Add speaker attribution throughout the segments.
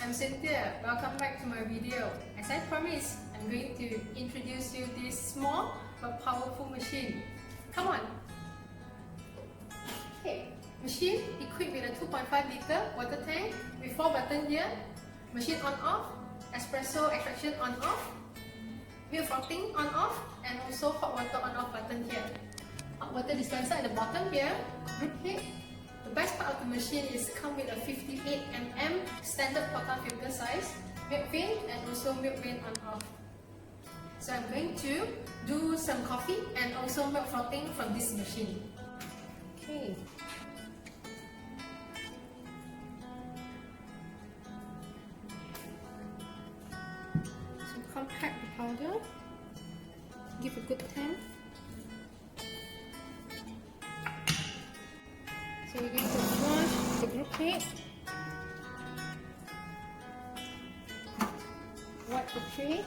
Speaker 1: I'm Cynthia. Welcome back to my video. As I promised, I'm going to introduce you this small but powerful machine. Come on. Okay, machine equipped with a 2.5 liter water tank with 4 buttons here. Machine on off, espresso extraction on off, milk frothing on off, and also hot water on off button here. Hot water dispenser at the bottom here, group head. The best part of the machine is come with a 58 mm standard porta filter size, milk vein, and also milk vein on off. So I'm going to do some coffee and also milk frothing from this machine. Okay. So compact the powder, give a good time. So we're going to wash the group head, wipe the tray,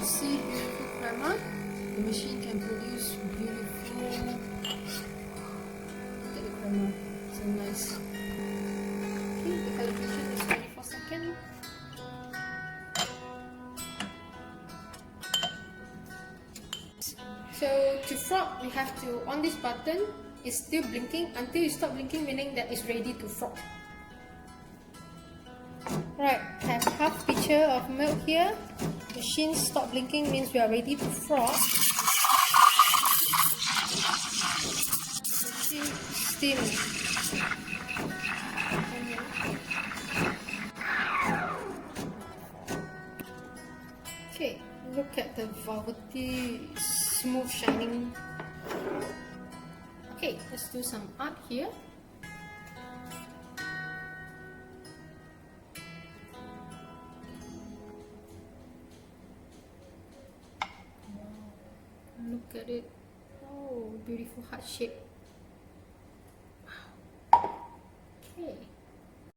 Speaker 1: see beautiful crema. The machine can produce beautiful. Look at the crema, so nice. The calibration is 24 seconds. So to froth, we have to, on this button, it's still blinking until you stop blinking, meaning that it's ready to froth. Right, have half pitcher of milk here. Machine stop blinking means we are ready to froth. Machine steam. Okay, look at the velvety, smooth, shining. Okay, let's do some art here. Look at it. Oh, beautiful heart shape. Wow. Okay.